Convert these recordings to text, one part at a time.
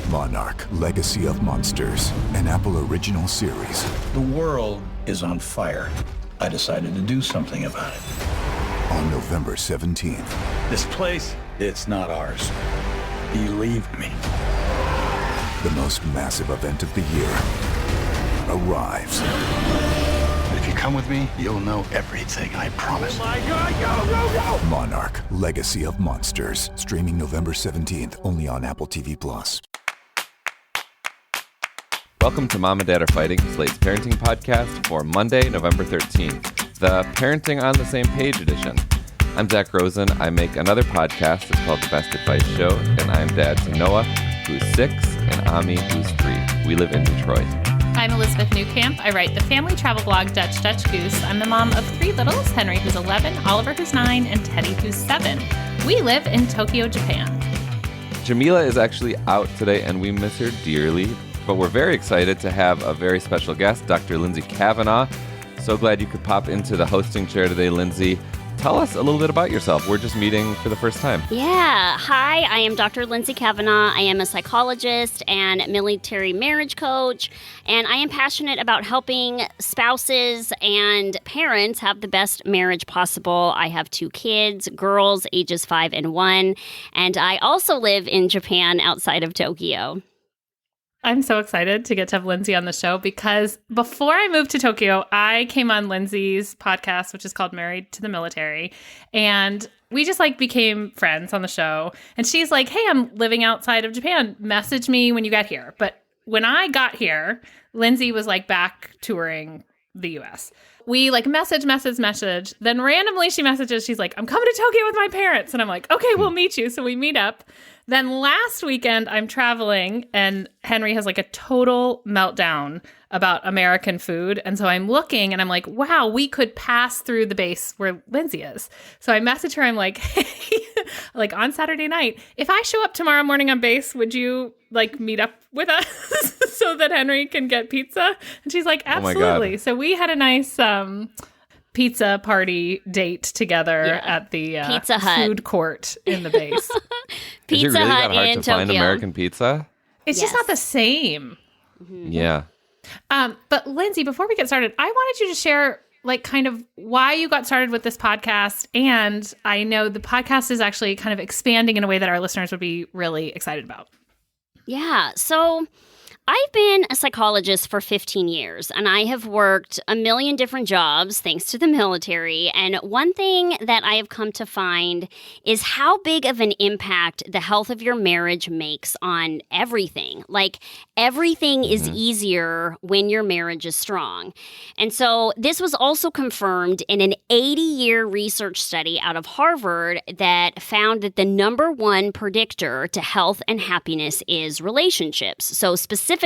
Monarch: Legacy of Monsters, an Apple original series. The world is on fire. I decided to do something about it. On November 17th. This place, it's not ours. Believe me. The most massive event of the year arrives. If you come with me, you'll know everything, I promise. Oh my God, go! Monarch: Legacy of Monsters. Streaming November 17th, only on Apple TV+. Welcome to Mom and Dad Are Fighting, Slate's parenting podcast for Monday, November 13th, the Parenting on the Same Page edition. I'm Zach Rosen. I make another podcast. It's called The Best Advice Show, and I'm dad to Noah, who's 6, and Ami, who's 3. We live in Detroit. I'm Elizabeth Newcamp. I write the family travel blog Dutch Goose. I'm the mom of 3 littles, Henry, who's 11, Oliver, who's 9, and Teddy, who's 7. We live in Tokyo, Japan. Jamila is actually out today, and we miss her dearly, but we're very excited to have a very special guest, Dr. Lindsay Cavanagh. So glad you could pop into the hosting chair today, Lindsay. Tell us a little bit about yourself. We're just meeting for the first time. Yeah. Hi, I am Dr. Lindsay Cavanagh. I am a psychologist and military marriage coach, and I am passionate about helping spouses and parents have the best marriage possible. I have 2 kids, girls ages 5 and 1, and I also live in Japan outside of Tokyo. I'm so excited to get to have Lindsay on the show because before I moved to Tokyo, I came on Lindsay's podcast, which is called Married to the Military. And we just became friends on the show. And she's like, hey, I'm living outside of Japan. Message me when you get here. But when I got here, Lindsay was back touring the US. We message. Then randomly she messages, she's like, I'm coming to Tokyo with my parents. And I'm like, okay, we'll meet you. So we meet up. Then last weekend I'm traveling and Henry has a total meltdown about American food. And so I'm looking and I'm like, wow, we could pass through the base where Lindsay is. So I message her. I'm like, hey, on Saturday night, if I show up tomorrow morning on base, would you meet up with us so that Henry can get pizza? And she's like, absolutely. So we had a nice pizza party date together at the Pizza Hut food court in the base. Pizza Is it really Hut that hard in to find Tokyo. American pizza? It's just not the same. Mm-hmm. Yeah. But Lindsay, before we get started, I wanted you to share kind of why you got started with this podcast. And I know the podcast is actually kind of expanding in a way that our listeners would be really excited about. Yeah. So I've been a psychologist for 15 years, and I have worked a million different jobs thanks to the military. And one thing that I have come to find is how big of an impact the health of your marriage makes on everything. Everything is easier when your marriage is strong. And so this was also confirmed in an 80-year research study out of Harvard that found that the number one predictor to health and happiness is relationships. So specifically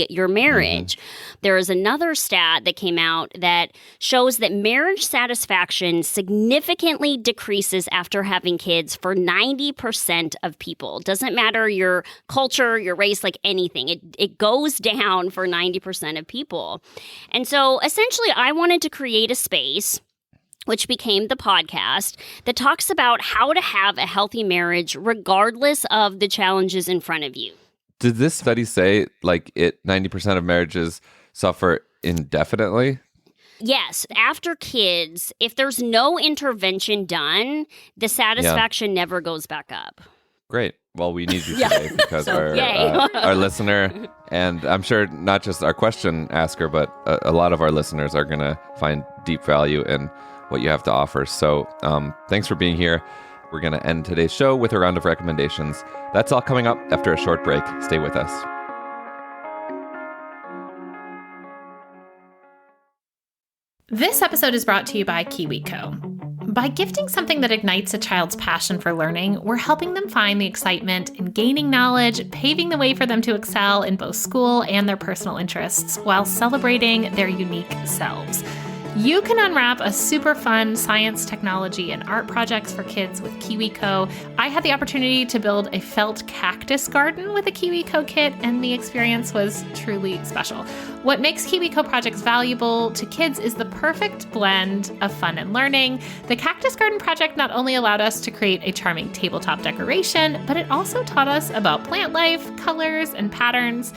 your marriage. There is another stat that came out that shows that marriage satisfaction significantly decreases after having kids for 90% of people. Doesn't matter your culture, your race, anything. It goes down for 90% of people. And so essentially I wanted to create a space which became the podcast that talks about how to have a healthy marriage regardless of the challenges in front of you. Did this study say 90% of marriages suffer indefinitely? Yes. After kids, if there's no intervention done, the satisfaction never goes back up. Great. Well, we need you today because our listener, and I'm sure not just our question asker, but a lot of our listeners are going to find deep value in what you have to offer. So thanks for being here. We're going to end today's show with a round of recommendations. That's all coming up after a short break. Stay with us. This episode is brought to you by KiwiCo. By gifting something that ignites a child's passion for learning, we're helping them find the excitement in gaining knowledge, paving the way for them to excel in both school and their personal interests, while celebrating their unique selves. You can unwrap a super fun science, technology, and art projects for kids with KiwiCo. I had the opportunity to build a felt cactus garden with a KiwiCo kit, and the experience was truly special. What makes KiwiCo projects valuable to kids is the perfect blend of fun and learning. The cactus garden project not only allowed us to create a charming tabletop decoration, but it also taught us about plant life, colors, and patterns.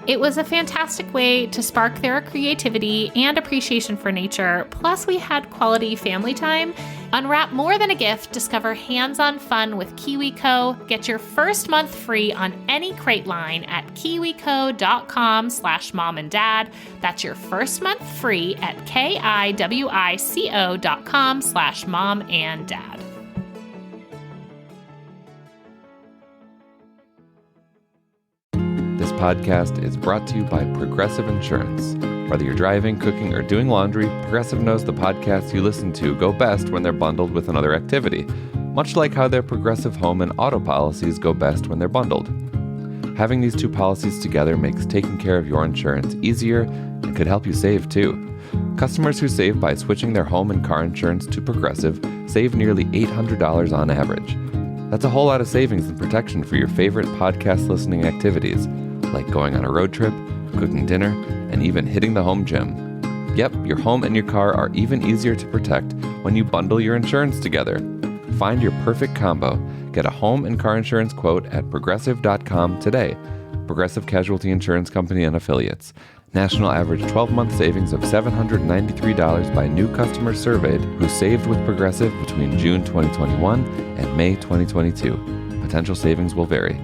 It was a fantastic way to spark their creativity and appreciation for nature. Plus, we had quality family time. Unwrap more than a gift. Discover hands-on fun with KiwiCo. Get your first month free on any crate line at kiwico.com/momanddad. That's your first month free at kiwico.com/momanddad. This podcast is brought to you by Progressive Insurance. Whether you're driving, cooking, or doing laundry, Progressive knows the podcasts you listen to go best when they're bundled with another activity, much like how their Progressive home and auto policies go best when they're bundled. Having these two policies together makes taking care of your insurance easier and could help you save too. Customers who save by switching their home and car insurance to Progressive save nearly $800 on average. That's a whole lot of savings and protection for your favorite podcast listening activities, like going on a road trip, cooking dinner, and even hitting the home gym. Yep, your home and your car are even easier to protect when you bundle your insurance together. Find your perfect combo. Get a home and car insurance quote at Progressive.com today. Progressive Casualty Insurance Company and Affiliates. National average 12-month savings of $793 by new customers surveyed who saved with Progressive between June 2021 and May 2022. Potential savings will vary.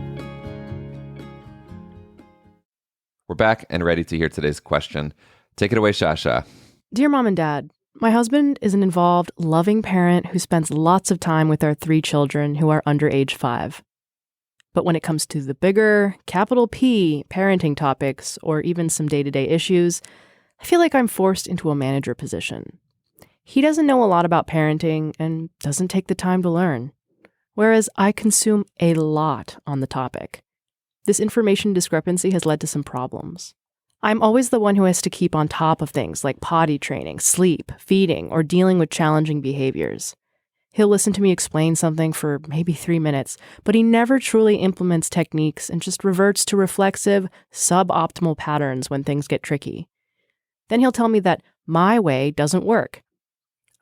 We're back and ready to hear today's question. Take it away, Shasha. Dear Mom and Dad, my husband is an involved, loving parent who spends lots of time with our 3 children who are under age 5. But when it comes to the bigger, capital P, parenting topics, or even some day-to-day issues, I feel like I'm forced into a manager position. He doesn't know a lot about parenting and doesn't take the time to learn, whereas I consume a lot on the topic. This information discrepancy has led to some problems. I'm always the one who has to keep on top of things like potty training, sleep, feeding, or dealing with challenging behaviors. He'll listen to me explain something for maybe 3 minutes, but he never truly implements techniques and just reverts to reflexive, suboptimal patterns when things get tricky. Then he'll tell me that my way doesn't work.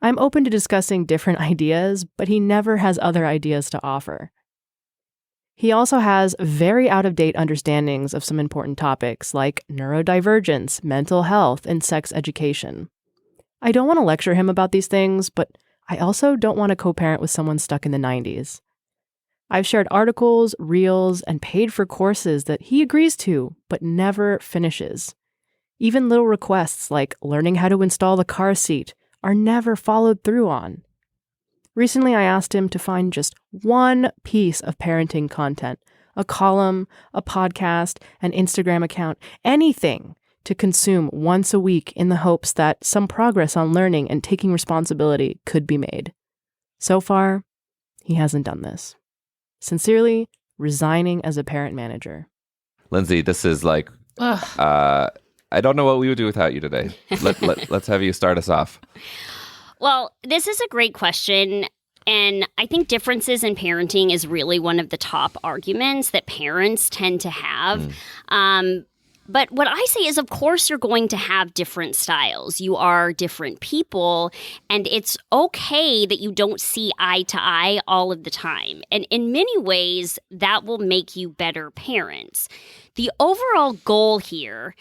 I'm open to discussing different ideas, but he never has other ideas to offer. He also has very out-of-date understandings of some important topics like neurodivergence, mental health, and sex education. I don't want to lecture him about these things, but I also don't want to co-parent with someone stuck in the 90s. I've shared articles, reels, and paid for courses that he agrees to, but never finishes. Even little requests like learning how to install the car seat are never followed through on. Recently, I asked him to find just one piece of parenting content, a column, a podcast, an Instagram account, anything to consume once a week in the hopes that some progress on learning and taking responsibility could be made. So far, he hasn't done this. Sincerely, resigning as a parent manager. Lindsay, this is like, I don't know what we would do without you today. Let's have you start us off. Well, this is a great question, and I think differences in parenting is really one of the top arguments that parents tend to have. But what I say is, of course, you're going to have different styles. You are different people, and it's okay that you don't see eye to eye all of the time. And in many ways, that will make you better parents. The overall goal here,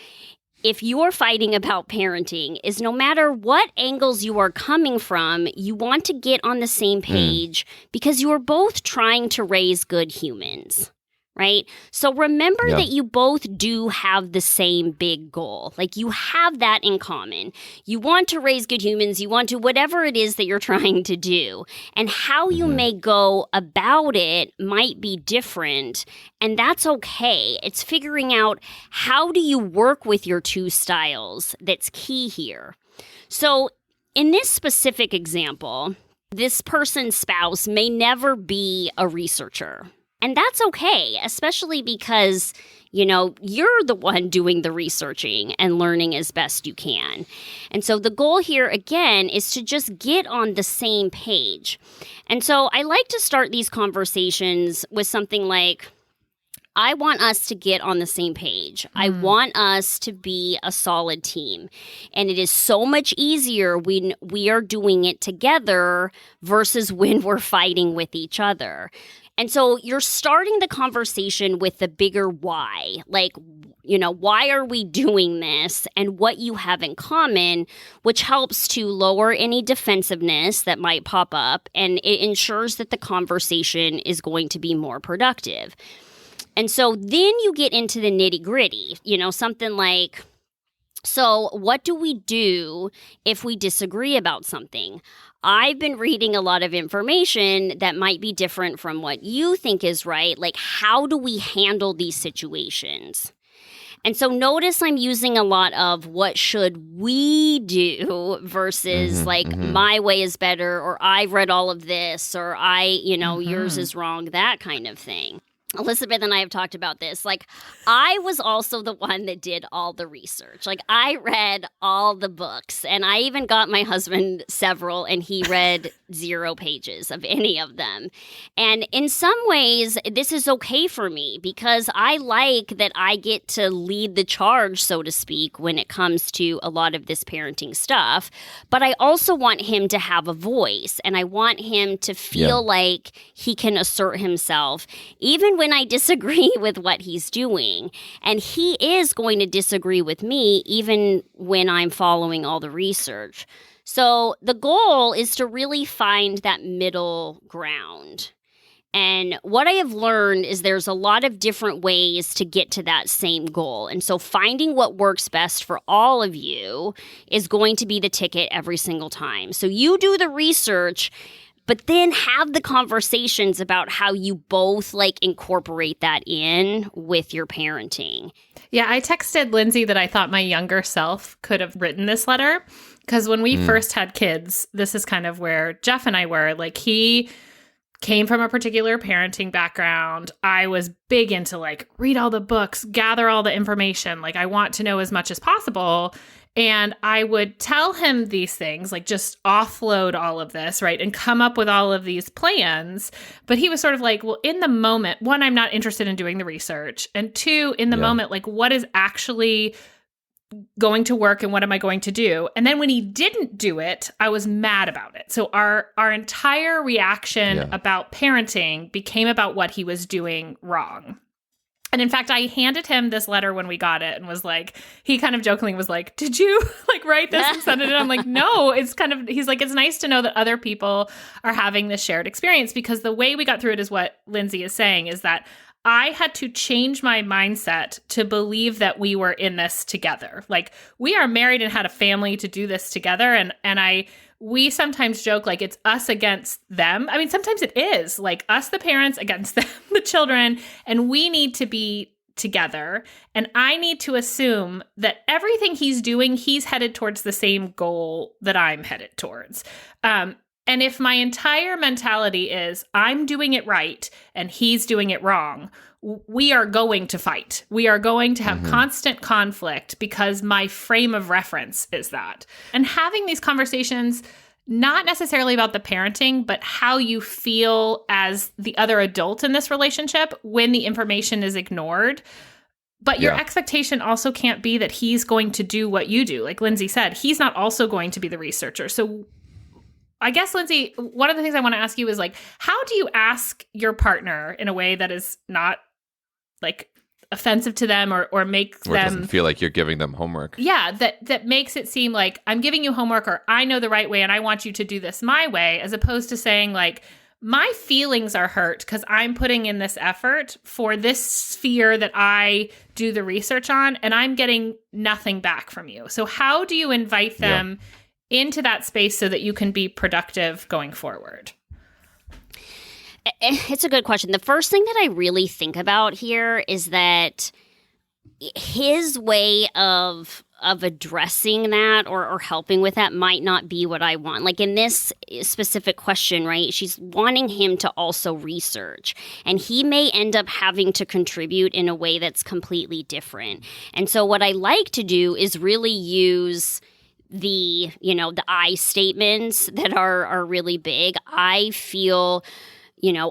if you're fighting about parenting, is no matter what angles you are coming from, you want to get on the same page because you are both trying to raise good humans, right? So remember that you both do have the same big goal. Like, you have that in common. You want to raise good humans. You want to whatever it is that you're trying to do. And how you may go about it might be different. And that's okay. It's figuring out how do you work with your two styles that's key here. So in this specific example, this person's spouse may never be a researcher. And that's okay, especially because, you're the one doing the researching and learning as best you can. And so the goal here, again, is to just get on the same page. And so I like to start these conversations with something like, I want us to get on the same page. I want us to be a solid team. And it is so much easier when we are doing it together versus when we're fighting with each other. And so you're starting the conversation with the bigger why, like, why are we doing this and what you have in common, which helps to lower any defensiveness that might pop up, and it ensures that the conversation is going to be more productive. And so then you get into the nitty gritty, something like, so what do we do if we disagree about something? I've been reading a lot of information that might be different from what you think is right. Like, how do we handle these situations? And so notice I'm using a lot of what should we do versus my way is better, or I've read all of this, or yours is wrong, that kind of thing. Elizabeth and I have talked about this. Like, I was also the one that did all the research. Like, I read all the books, and I even got my husband several, and he read 0 pages of any of them. And in some ways, this is okay for me because I like that I get to lead the charge, so to speak, when it comes to a lot of this parenting stuff. But I also want him to have a voice, and I want him to feel like he can assert himself, even when I disagree with what he's doing. And he is going to disagree with me even when I'm following all the research. So the goal is to really find that middle ground. And what I have learned is there's a lot of different ways to get to that same goal. And so finding what works best for all of you is going to be the ticket every single time. So you do the research, but then have the conversations about how you both incorporate that in with your parenting. Yeah, I texted Lindsay that I thought my younger self could have written this letter because when we first had kids, this is kind of where Jeff and I were. Like, he came from a particular parenting background. I was big into read all the books, gather all the information. I want to know as much as possible. And I would tell him these things, just offload all of this, right? And come up with all of these plans. But he was sort of well, in the moment, one, I'm not interested in doing the research. And two, in the moment, what is actually going to work and what am I going to do? And then when he didn't do it, I was mad about it. So our entire reaction about parenting became about what he was doing wrong. And in fact, I handed him this letter when we got it and was he kind of jokingly was did you write this and send it in? I'm no, he's it's nice to know that other people are having this shared experience, because the way we got through it is what Lindsay is saying, is that I had to change my mindset to believe that we were in this together. We are married and had a family to do this together. And we sometimes joke it's us against them. I mean, sometimes it is us, the parents, against them, the children, and we need to be together. And I need to assume that everything he's doing, he's headed towards the same goal that I'm headed towards. And if my entire mentality is I'm doing it right and he's doing it wrong, we are going to fight. We are going to have constant conflict because my frame of reference is that. And having these conversations, not necessarily about the parenting, but how you feel as the other adult in this relationship when the information is ignored. But your expectation also can't be that he's going to do what you do. Like Lindsay said, he's not also going to be the researcher. So I guess, Lindsay, one of the things I want to ask you is how do you ask your partner in a way that is not offensive to them or make them doesn't feel like you're giving them homework? Yeah, that makes it seem like I'm giving you homework, or I know the right way and I want you to do this my way, as opposed to saying my feelings are hurt because I'm putting in this effort for this sphere that I do the research on and I'm getting nothing back from you. So how do you invite them into that space so that you can be productive going forward? It's a good question. The first thing that I really think about here is that his way of addressing that or helping with that might not be what I want. Like in this specific question, right? She's wanting him to also research, and he may end up having to contribute in a way that's completely different. And so what I like to do is really use the I statements that are really big. I feel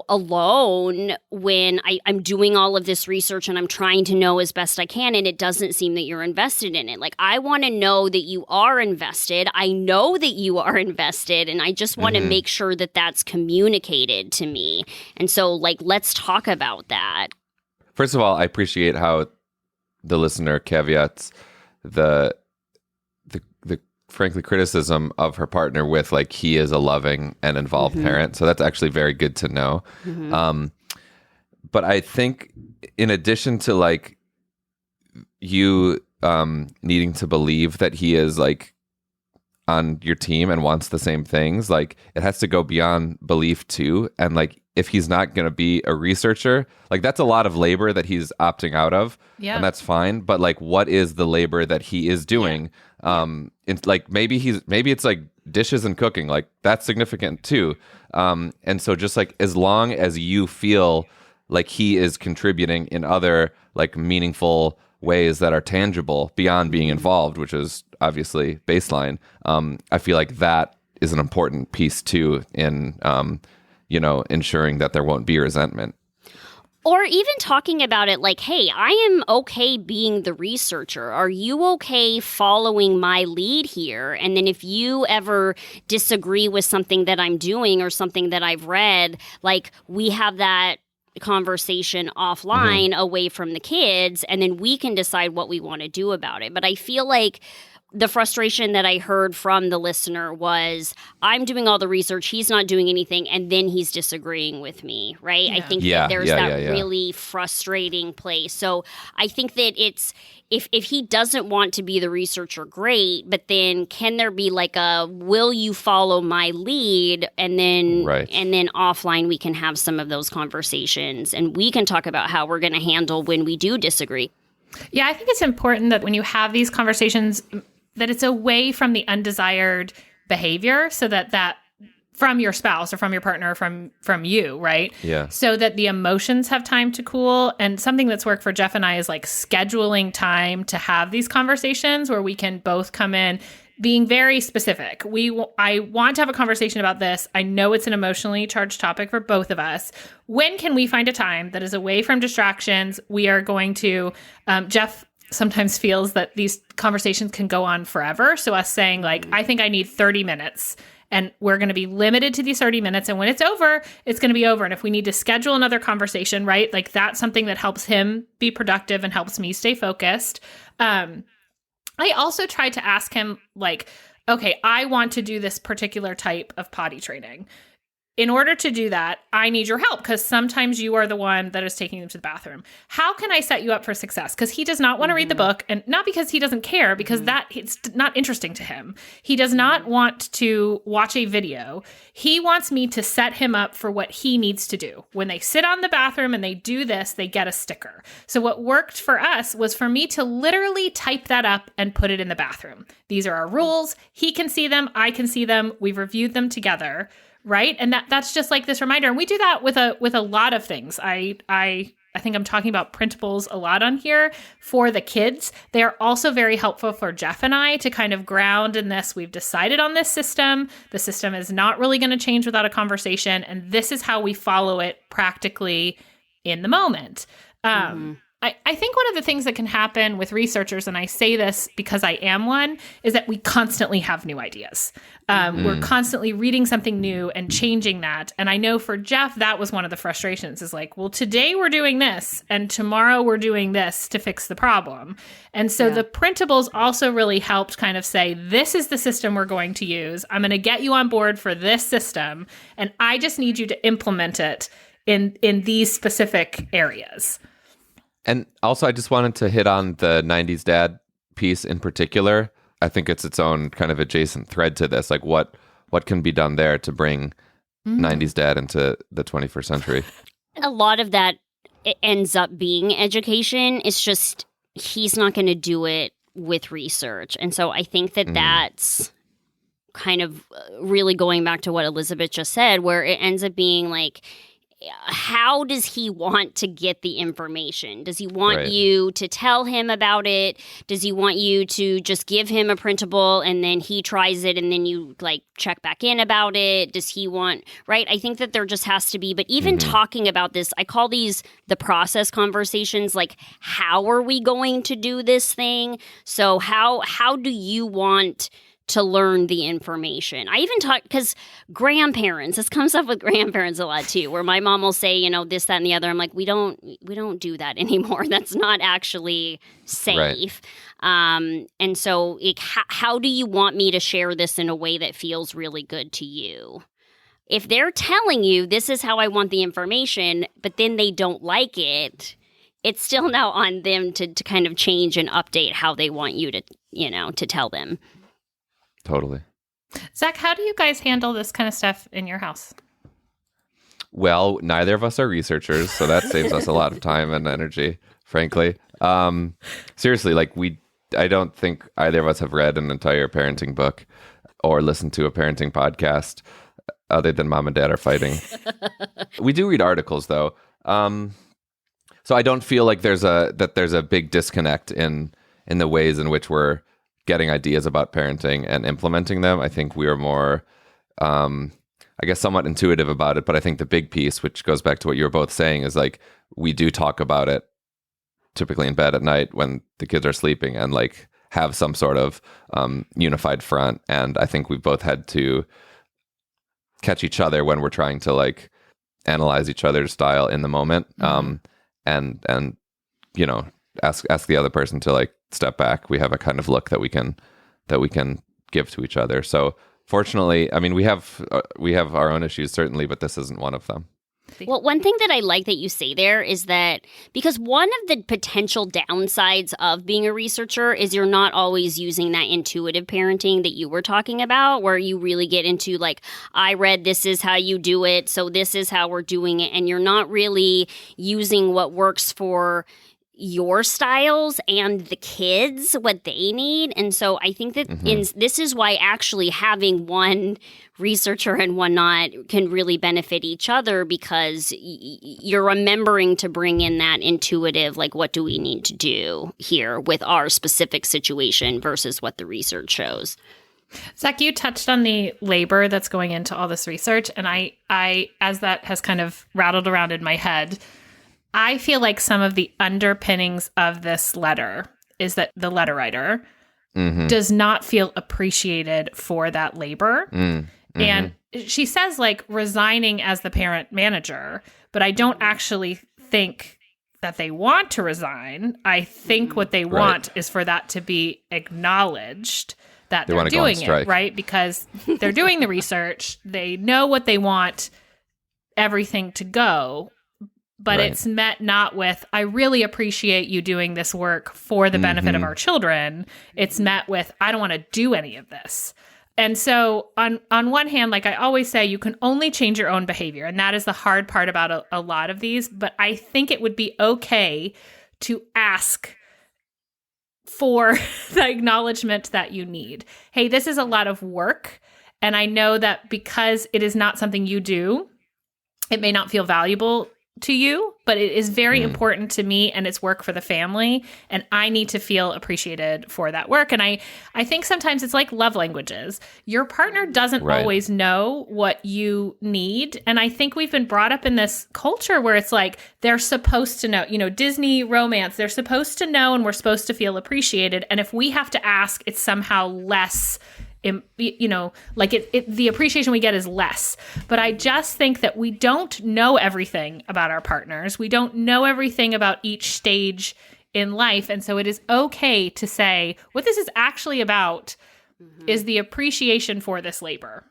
alone when I'm doing all of this research and I'm trying to know as best I can, and it doesn't seem that you're invested in it. Like, I want to know that you are invested. I know that you are invested, and I just want to make sure that that's communicated to me. And so, like, let's talk about that. First of all, I appreciate how the listener caveats the frankly criticism of her partner with like he is a loving and involved parent. So that's actually very good to know. But I think in addition to like you needing to believe that he is like on your team and wants the same things, like it has to go beyond belief too. And like if he's not going to be a researcher, like that's a lot of labor that he's opting out of, and that's fine. But like, what is the labor that he is doing? It's like maybe it's like dishes and cooking, like that's significant too. And so just like as long as you feel like he is contributing in other like meaningful ways that are tangible beyond being involved, which is obviously baseline, I feel like that is an important piece too in ensuring that there won't be resentment. Or even talking about it like, hey, I am okay being the researcher. Are you okay following my lead here? And then if you ever disagree with something that I'm doing or something that I've read, like we have that conversation offline away from the kids, and then we can decide what we want to do about it. But I feel like the frustration that I heard from the listener was, I'm doing all the research, he's not doing anything, and then he's disagreeing with me, right? I think that there's that really frustrating place. So I think that it's, if he doesn't want to be the researcher, great, but then can there be like a, will you follow my lead? And then offline we can have some of those conversations, and we can talk about how we're going to handle when we do disagree. Yeah, I think it's important that when you have these conversations, that it's away from the undesired behavior, so that from your spouse or from your partner or from you, right? Yeah. So that the emotions have time to cool. And something that's worked for Jeff and I is like scheduling time to have these conversations where we can both come in being very specific. I want to have a conversation about this. I know it's an emotionally charged topic for both of us. When can we find a time that is away from distractions? We are going to, Jeff sometimes feels that these conversations can go on forever. So us saying like, I think I need 30 minutes and we're going to be limited to these 30 minutes. And when it's over, it's going to be over. And if we need to schedule another conversation, right? Like that's something that helps him be productive and helps me stay focused. I also tried to ask him like, okay, I want to do this particular type of potty training. In order to do that, I need your help because sometimes you are the one that is taking them to the bathroom. How can I set you up for success? Because he does not want to read the book, and not because he doesn't care, because that it's not interesting to him. He does not want to watch a video. He wants me to set him up for what he needs to do. When they sit on the bathroom and they do this, they get a sticker. So what worked for us was for me to literally type that up and put it in the bathroom. These are our rules. He can see them. I can see them. We've reviewed them together. Right. And that's just like this reminder. And we do that with a lot of things. I think I'm talking about printables a lot on here for the kids. They are also very helpful for Jeff and I to kind of ground in this. We've decided on this system. The system is not really going to change without a conversation. And this is how we follow it practically in the moment. I think one of the things that can happen with researchers, and I say this because I am one, is that we constantly have new ideas. We're constantly reading something new and changing that. And I know for Jeff, that was one of the frustrations is like, well, today we're doing this and tomorrow we're doing this to fix the problem. And so the printables also really helped kind of say, this is the system we're going to use. I'm going to get you on board for this system. And I just need you to implement it in these specific areas. And also, I just wanted to hit on the 90s dad piece in particular. I think it's its own kind of adjacent thread to this. Like what can be done there to bring 90s dad into the 21st century? A lot of that ends up being education. It's just he's not going to do it with research. And so I think that that's kind of really going back to what Elizabeth just said, where it ends up being like, how does he want to get the information? Does he want you to tell him about it? Does he want you to just give him a printable and then he tries it and then you like check back in about it? Does he want, right? I think that there just has to be, but even talking about this, I call these the process conversations, like how are we going to do this thing? So how do you want to learn the information? I even talk, because grandparents, this comes up with grandparents a lot too, where my mom will say, you know, this, that, and the other. I'm like, we don't do that anymore. That's not actually safe. Right. And so how do you want me to share this in a way that feels really good to you? If they're telling you this is how I want the information, but then they don't like it, it's still now on them to kind of change and update how they want you to, you know, to tell them. Totally. Zach, how do you guys handle this kind of stuff in your house? Well, neither of us are researchers, so that saves us a lot of time and energy, frankly. Seriously, like I don't think either of us have read an entire parenting book or listened to a parenting podcast other than mom and dad are fighting. We do read articles though. So I don't feel like there's a big disconnect in the ways in which we're getting ideas about parenting and implementing them. I think we are more, I guess, somewhat intuitive about it. But I think the big piece, which goes back to what you were both saying, is like we do talk about it typically in bed at night when the kids are sleeping and like have some sort of unified front. And I think we've both had to catch each other when we're trying to like analyze each other's style in the moment, and you know, ask the other person to like step back. We have a kind of look that we can give to each other. So fortunately, I mean, we have our own issues certainly, but this isn't one of them. Well, one thing that I like that you say there is that because one of the potential downsides of being a researcher is you're not always using that intuitive parenting that you were talking about, where you really get into like, I read this is how you do it, so this is how we're doing it. And you're not really using what works for your styles and the kids, what they need. And so I think that this is why actually having one researcher and one not can really benefit each other, because you're remembering to bring in that intuitive, like, what do we need to do here with our specific situation versus what the research shows. Zach, you touched on the labor that's going into all this research. And I as that has kind of rattled around in my head, I feel like some of the underpinnings of this letter is that the letter writer does not feel appreciated for that labor. And she says like resigning as the parent manager, but I don't actually think that they want to resign. I think what they want is for that to be acknowledged that they're doing it, right? Because they're doing the research. They know what they want everything to go. But it's met not with, I really appreciate you doing this work for the benefit of our children. It's met with, I don't want to do any of this. And so on one hand, like I always say, you can only change your own behavior. And that is the hard part about a lot of these. But I think it would be okay to ask for the acknowledgement that you need. Hey, this is a lot of work. And I know that because it is not something you do, it may not feel valuable to you, but it is very important to me, and it's work for the family, and I need to feel appreciated for that work. And I think sometimes it's like love languages. Your partner doesn't always know what you need, and I think we've been brought up in this culture where it's like they're supposed to know, you know, Disney romance, they're supposed to know and we're supposed to feel appreciated, and if we have to ask, it's somehow less, you know, like the appreciation we get is less. But I just think that we don't know everything about our partners. We don't know everything about each stage in life. And so it is okay to say what this is actually about is the appreciation for this labor.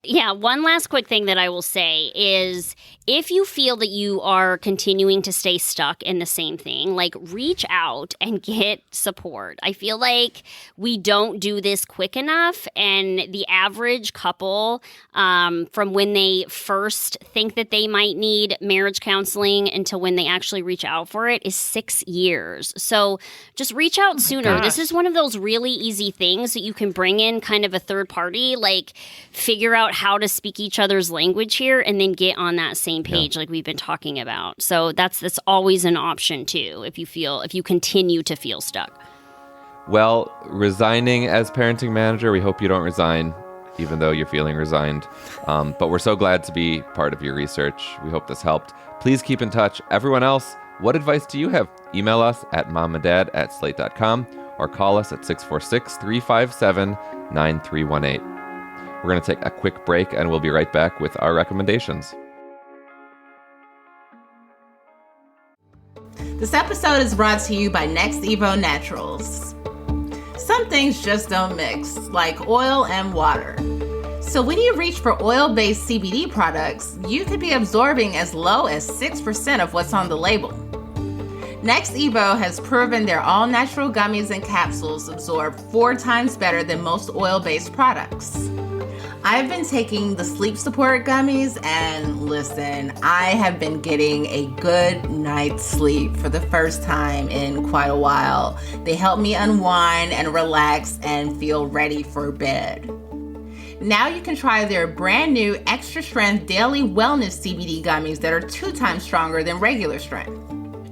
Yeah, one last quick thing that I will say is if you feel that you are continuing to stay stuck in the same thing, like reach out and get support. I feel like we don't do this quick enough, and the average couple from when they first think that they might need marriage counseling until when they actually reach out for it is 6 years. So just reach out sooner. This is one of those really easy things that you can bring in kind of a third party, like figure out how to speak each other's language here and then get on that same page like we've been talking about. So that's always an option too if you continue to feel stuck. Well, resigning as parenting manager, we hope you don't resign even though you're feeling resigned. But we're so glad to be part of your research. We hope this helped. Please keep in touch. Everyone else, what advice do you have? Email us at momanddad@slate.com or call us at 646-357-9318. We're going to take a quick break, and we'll be right back with our recommendations. This episode is brought to you by Next Evo Naturals. Some things just don't mix, like oil and water. So when you reach for oil-based CBD products, you could be absorbing as low as 6% of what's on the label. Next Evo has proven their all-natural gummies and capsules absorb 4 times better than most oil-based products. I've been taking the sleep support gummies, and listen, I have been getting a good night's sleep for the first time in quite a while. They help me unwind and relax and feel ready for bed. Now you can try their brand new extra strength daily wellness CBD gummies that are 2 times stronger than regular strength.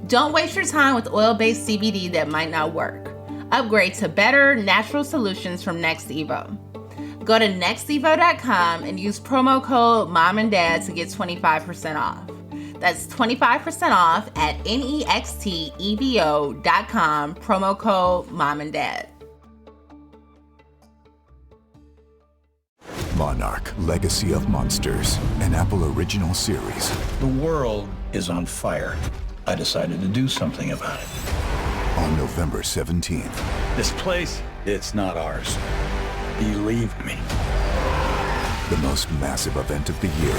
Don't waste your time with oil-based CBD that might not work. Upgrade to better natural solutions from Next Evo. Go to nextevo.com and use promo code MOMANDDAD to get 25% off. That's 25% off at nextevo.com, promo code MOMANDDAD. Monarch, Legacy of Monsters, an Apple original series. The world is on fire. I decided to do something about it. On November 17th. This place, it's not ours. Believe me. The most massive event of the year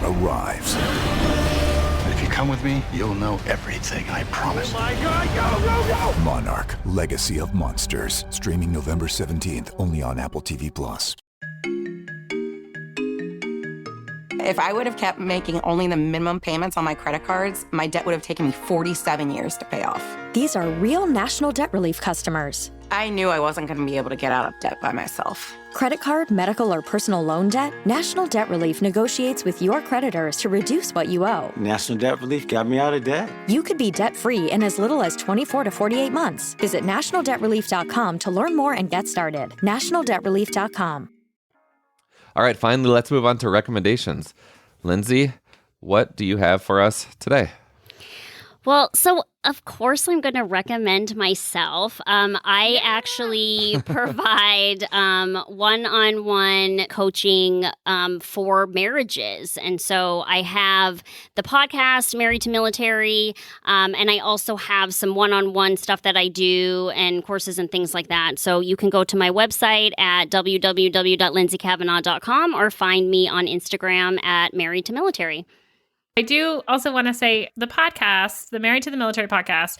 arrives. If you come with me, you'll know everything, I promise. Oh my God, go! Monarch, Legacy of Monsters. Streaming November 17th, only on Apple TV+. If I would have kept making only the minimum payments on my credit cards, my debt would have taken me 47 years to pay off. These are real National Debt Relief customers. I knew I wasn't going to be able to get out of debt by myself. Credit card, medical, or personal loan debt? National Debt Relief negotiates with your creditors to reduce what you owe. National Debt Relief got me out of debt. You could be debt-free in as little as 24 to 48 months. Visit nationaldebtrelief.com to learn more and get started. nationaldebtrelief.com. All right, finally, let's move on to recommendations. Lindsay, what do you have for us today? Well, so of course I'm going to recommend myself. I actually provide one-on-one coaching for marriages. And so I have the podcast, Married to Military, and I also have some one-on-one stuff that I do and courses and things like that. So you can go to my website at www.lindsaycavanagh.com or find me on Instagram at Married to Military. I do also want to say the podcast, the Married to the Military podcast,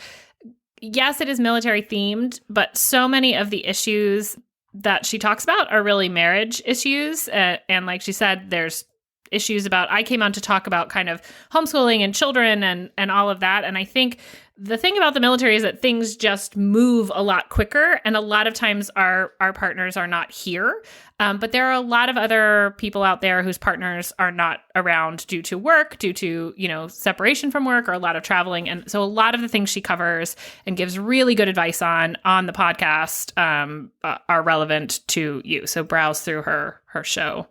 yes, it is military themed, but so many of the issues that she talks about are really marriage issues. And like she said, there's issues about, I came on to talk about kind of homeschooling and children and all of that. And I think the thing about the military is that things just move a lot quicker. And a lot of times our partners are not here. But there are a lot of other people out there whose partners are not around due to work, due to, separation from work or a lot of traveling. And so a lot of the things she covers and gives really good advice on the podcast are relevant to you. So browse through her show.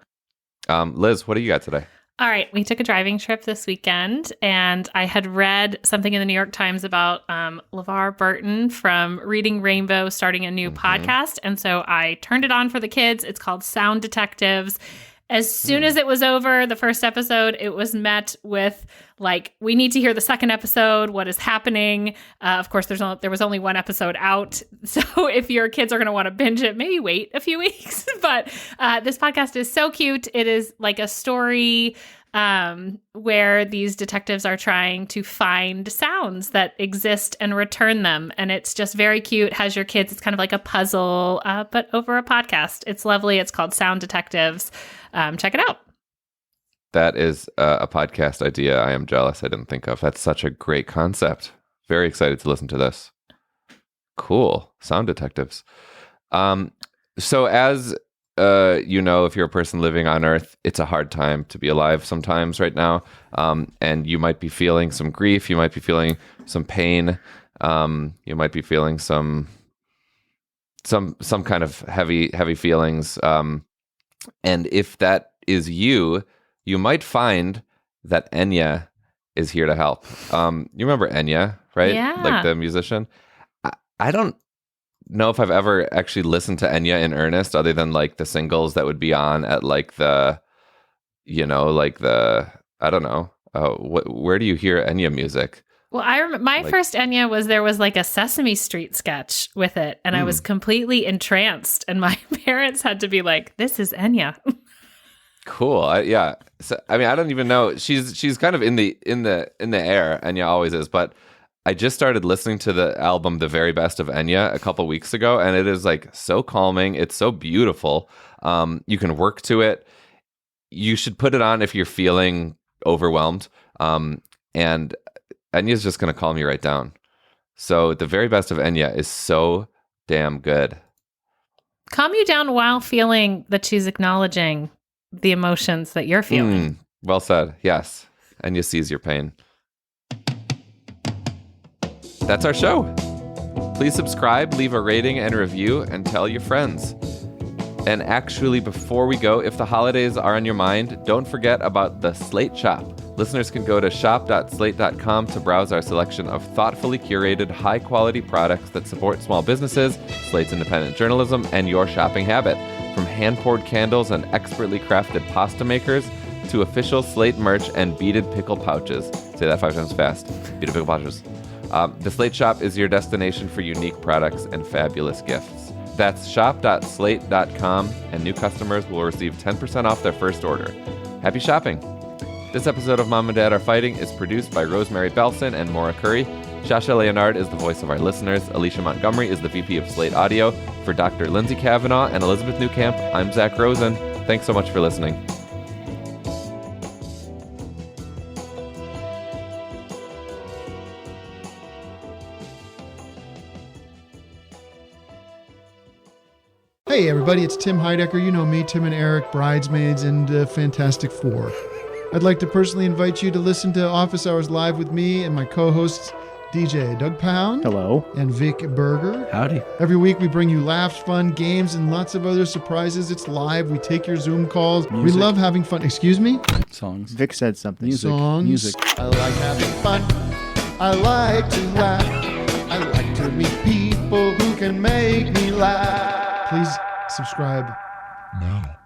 Liz, what do you got today? All right. We took a driving trip this weekend, and I had read something in the New York Times about LeVar Burton from Reading Rainbow starting a new podcast. And so I turned it on for the kids. It's called Sound Detectives. As soon as it was over, the first episode, it was met with like, we need to hear the second episode. What is happening? Of course, there was only one episode out. So if your kids are going to want to binge it, maybe wait a few weeks. But this podcast is so cute. It is like a story where these detectives are trying to find sounds that exist and return them. And it's just very cute. Has your kids. It's kind of like a puzzle, but over a podcast. It's lovely. It's called Sound Detectives. Check it out. That is a podcast idea I am jealous I didn't think of. That's such a great concept. Very excited to listen to this. Cool. Sound Detectives. So as if you're a person living on Earth, it's a hard time to be alive sometimes right now. And you might be feeling some grief. You might be feeling some pain. You might be feeling some kind of heavy feelings. And if that is you might find that Enya is here to help. You remember Enya, right? Yeah. Like the musician. I don't know if I've ever actually listened to Enya in earnest, other than like the singles that would be on at like I don't know. Where do you hear Enya music? Well, I remember my first Enya there was like a Sesame Street sketch with it, and I was completely entranced, and my parents had to be like, "This is Enya." Cool. Yeah. So, I mean, I don't even know. She's kind of in the air. Enya always is, but I just started listening to the album The Very Best of Enya a couple weeks ago, and it is like so calming. It's so beautiful. You can work to it. You should put it on if you're feeling overwhelmed. And Enya's just going to calm you right down. So The Very Best of Enya is so damn good. Calm you down while feeling that she's acknowledging the emotions that you're feeling. Well said. Yes. Enya sees your pain. That's our show. Please subscribe, leave a rating and review, and tell your friends. And actually, before we go, if the holidays are on your mind, don't forget about the Slate Shop. Listeners can go to shop.slate.com to browse our selection of thoughtfully curated, high-quality products that support small businesses, Slate's independent journalism, and your shopping habit. From hand-poured candles and expertly crafted pasta makers to official Slate merch and beaded pickle pouches. Say that 5 times fast. Beaded pickle pouches. The Slate Shop is your destination for unique products and fabulous gifts. That's shop.slate.com, and new customers will receive 10% off their first order. Happy shopping! This episode of Mom and Dad Are Fighting is produced by Rosemary Belson and Maura Curry. Shasha Leonard is the voice of our listeners. Alicia Montgomery is the VP of Slate Audio. For Dr. Lindsay Cavanagh and Elizabeth Newcamp, I'm Zak Rosen. Thanks so much for listening. Hey everybody, it's Tim Heidecker. You know me, Tim and Eric, Bridesmaids, and Fantastic Four. I'd like to personally invite you to listen to Office Hours Live with me and my co-hosts, DJ Doug Pound. Hello. And Vic Berger. Howdy. Every week we bring you laughs, fun, games, and lots of other surprises. It's live. We take your Zoom calls. Music. We love having fun. Excuse me? Songs. Vic said something. Songs. Music. I like having fun. I like to laugh. I like to meet people who can make me laugh. Please subscribe now.